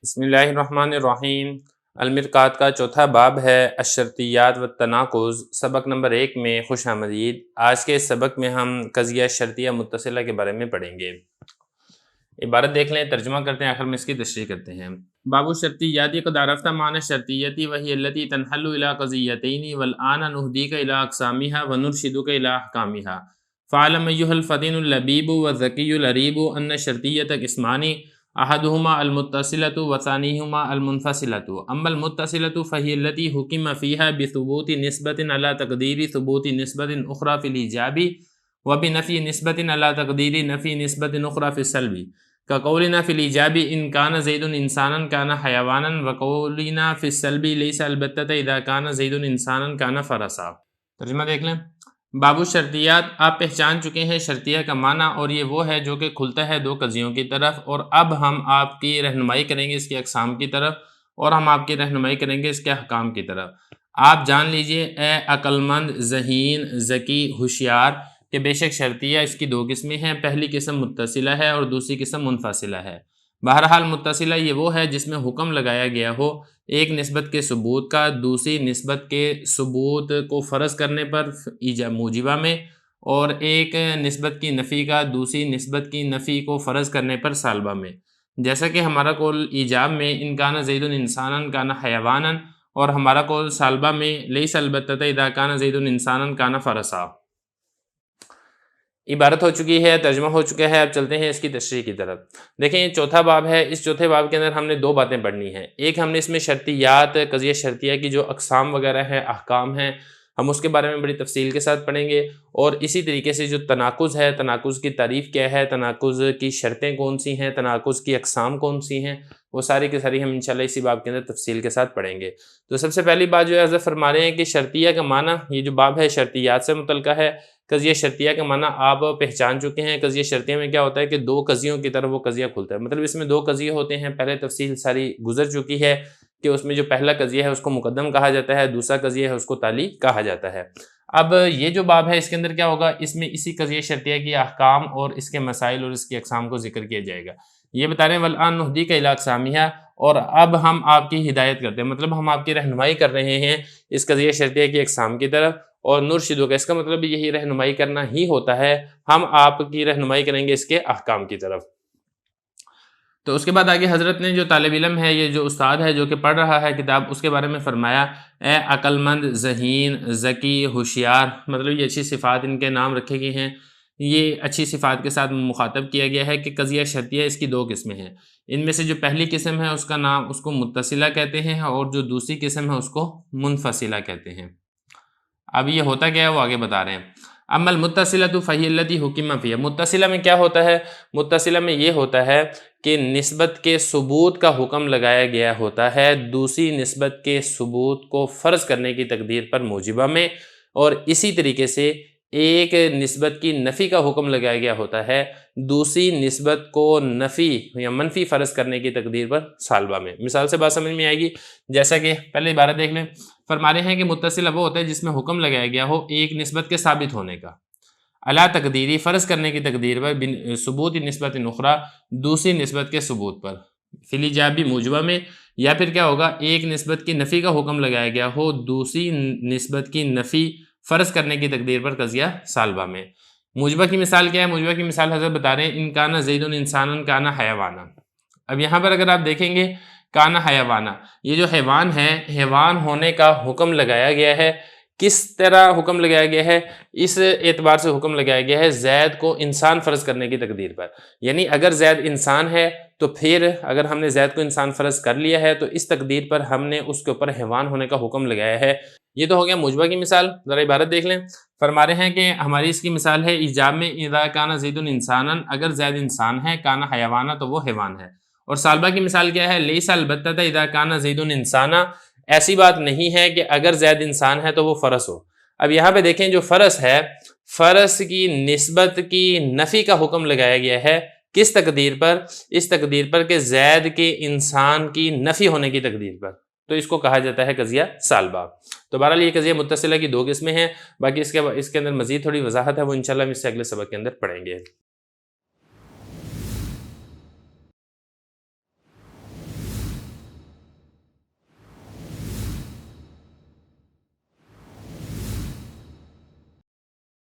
بسم اللہ الرحمن الرحیم۔ المرقات کا چوتھا باب ہے الشرطیات والتناقض۔ سبق نمبر 1 میں خوش آمدید۔ آج کے سبق میں ہم قضیہ شرطیہ متصلہ کے بارے میں پڑھیں گے۔ عبارت دیکھ لیں، ترجمہ کرتے ہیں، آخر میں اس کی تشریح کرتے ہیں۔ باب الشرطیات قد عرفت معنی الشرطیۃ وہی التي تنحل الى قضیتین والآن نهدیک الى اقسامها ونرشدک الى احکامها۔ فاعلم ایھا الفطن اللبیب والذکی العریب ان الشرطیۃ قسمان احدهما المتصلۃ وثانیہما المنفصلۃ۔ اما المتصلۃ فہی التي حکم فیہا بثبوت نسبۃ علی تقدیر ثبوت نسبۃ اخری فی الایجاب وبنفی نسبۃ علی تقدیر نفی نسبۃ اخری فی السلب، كقولنا في الإيجاب إن كان زيد إنسانا كان حيوانا وقولنا في السلب ليس البتة إذا كان زيد إنسانا كان فرسا۔ ترجمہ دیکھ لیں۔ باب الشرطیات، آپ پہچان چکے ہیں شرطیہ کا معنی، اور یہ وہ ہے جو کہ کھلتا ہے دو قضیوں کی طرف، اور اب ہم آپ کی رہنمائی کریں گے اس کے اقسام کی طرف، اور ہم آپ کی رہنمائی کریں گے اس کے احکام کی طرف۔ آپ جان لیجئے اے عقل مند، ذہین، ذکی، ہوشیار، کہ بے شک شرطیہ اس کی دو قسمیں ہیں، پہلی قسم متصلہ ہے اور دوسری قسم منفصلہ ہے۔ بہرحال متصلہ یہ وہ ہے جس میں حکم لگایا گیا ہو ایک نسبت کے ثبوت کا دوسری نسبت کے ثبوت کو فرض کرنے پر موجبہ میں، اور ایک نسبت کی نفی کا دوسری نسبت کی نفی کو فرض کرنے پر سالبہ میں، جیسا کہ ہمارا قول ایجاب میں ان کان زید انسانا کان حیوانا، اور ہمارا قول سالبہ میں لیس البتۃ اذا کان زید انسانا کان فرسا۔ عبارت ہو چکی ہے، ترجمہ ہو چکا ہے، اب چلتے ہیں اس کی تشریح کی طرف۔ دیکھیں یہ چوتھا باب ہے، اس چوتھے باب کے اندر ہم نے دو باتیں پڑھنی ہیں۔ ایک ہم نے اس میں شرطیات، قضیہ شرطیہ کی جو اقسام وغیرہ ہیں، احکام ہیں، ہم اس کے بارے میں بڑی تفصیل کے ساتھ پڑھیں گے، اور اسی طریقے سے جو تناقض ہے، تناقض کی تعریف کیا ہے، تناقض کی شرطیں کون سی ہیں، تناقض کی اقسام کون سی ہیں، وہ ساری کی ساری ہم انشاءاللہ اسی باب کے اندر تفصیل کے ساتھ پڑھیں گے۔ تو سب سے پہلی بات جو ہے حضرت فرما رہے ہیں کہ شرطیہ کا معنی، یہ جو باب ہے شرطیات سے متعلقہ ہے۔ قضیہ شرطیہ کا معنی آپ پہچان چکے ہیں۔ قضیہ شرطیہ میں کیا ہوتا ہے کہ دو قضیوں کی طرف وہ قضیہ کھلتا ہے، مطلب اس میں دو قضیے ہوتے ہیں، پہلے تفصیل ساری گزر چکی ہے کہ اس میں جو پہلا قضیہ ہے اس کو مقدم کہا جاتا ہے، دوسرا قضیہ ہے اس کو تالی کہا جاتا ہے۔ اب یہ جو باب ہے اس کے اندر کیا ہوگا، اس میں اسی قضیہ شرطیہ کی احکام اور اس کے مسائل اور اس کی اقسام کو ذکر کیا جائے گا۔ یہ بتا رہے ہیں والآن نہدیک الی اقسامہا، اور اب ہم آپ کی ہدایت کرتے ہیں، مطلب ہم آپ کی رہنمائی کر رہے ہیں اس قضیہ شرطیہ کی اقسام کی طرف، اور نرشدو کا اس کا مطلب یہی رہنمائی کرنا ہی ہوتا ہے، ہم آپ کی رہنمائی کریں گے اس کے احکام کی طرف۔ تو اس کے بعد آگے حضرت نے جو طالب علم ہے، یہ جو استاد ہے جو کہ پڑھ رہا ہے کتاب، اس کے بارے میں فرمایا اے عقل مند، ذہین، ذکی، ہوشیار، مطلب یہ اچھی صفات ان کے نام رکھے گئے ہیں، یہ اچھی صفات کے ساتھ مخاطب کیا گیا ہے کہ قضیہ شرطیہ اس کی دو قسمیں ہیں۔ ان میں سے جو پہلی قسم ہے اس کا نام اس کو متصلہ کہتے ہیں، اور جو دوسری قسم ہے اس کو منفصلہ کہتے ہیں۔ اب یہ ہوتا کیا ہے وہ آگے بتا رہے ہیں۔ اما المتصلۃ فہی التی حکم فیہا، متصلہ میں کیا ہوتا ہے؟ متصلہ میں یہ ہوتا ہے کہ نسبت کے ثبوت کا حکم لگایا گیا ہوتا ہے دوسری نسبت کے ثبوت کو فرض کرنے کی تقدیر پر موجبہ میں، اور اسی طریقے سے ایک نسبت کی نفی کا حکم لگایا گیا ہوتا ہے دوسری نسبت کو نفی یا منفی فرض کرنے کی تقدیر پر سالبہ میں۔ مثال سے بات سمجھ میں آئے گی، جیسا کہ پہلے عبارت دیکھ لیں۔ فرما رہے ہیں کہ متصلہ وہ ہوتا ہے جس میں حکم لگایا گیا ہو ایک نسبت کے ثابت ہونے کا، اعلیٰ تقدیری فرض کرنے کی تقدیر پر، ثبوت نسبت اخری دوسری نسبت کے ثبوت پر، فی الایجاب موجبہ میں، یا پھر کیا ہوگا ایک نسبت کی نفی کا حکم لگایا گیا ہو دوسری نسبت کی نفی فرض کرنے کی تقدیر پر قضیہ سالبہ میں۔ موجبہ کی مثال کیا ہے؟ موجبہ کی مثال حضرت بتا رہے ہیں ان کان زید انسانا کان حیوانا۔ اب یہاں پر اگر آپ دیکھیں گے کان حیوانا، یہ جو حیوان ہے، حیوان ہونے کا حکم لگایا گیا ہے، کس طرح حکم لگایا گیا ہے؟ اس اعتبار سے حکم لگایا گیا ہے زید کو انسان فرض کرنے کی تقدیر پر، یعنی اگر زید انسان ہے تو پھر اگر ہم نے زید کو انسان فرض کر لیا ہے تو اس تقدیر پر ہم نے اس کے اوپر حیوان ہونے کا حکم لگایا ہے۔ یہ تو ہو گیا موجبہ کی مثال۔ ذرا عبارت دیکھ لیں۔ فرما رہے ہیں کہ ہماری اس کی مثال ہے ایجاب میں اذا کان زید انسانا، اگر زید انسان ہے، کان حیوانا تو وہ حیوان ہے۔ اور سالبہ کی مثال کیا ہے؟ لیس البتۃ اذا کان زید انسانا، ایسی بات نہیں ہے کہ اگر زید انسان ہے تو وہ فرس ہو۔ اب یہاں پہ دیکھیں جو فرس ہے، فرس کی نسبت کی نفی کا حکم لگایا گیا ہے کس تقدیر پر؟ اس تقدیر پر کہ زید کے انسان کی نفی ہونے کی تقدیر پر، تو اس کو کہا جاتا ہے قضیہ سالبہ۔ تو بہرحال یہ قضیہ متصلہ کی دو قسمیں ہیں، باقی اس کے اندر مزید تھوڑی وضاحت ہے، وہ انشاءاللہ ہم اس سے اگلے سبق کے اندر پڑھیں گے۔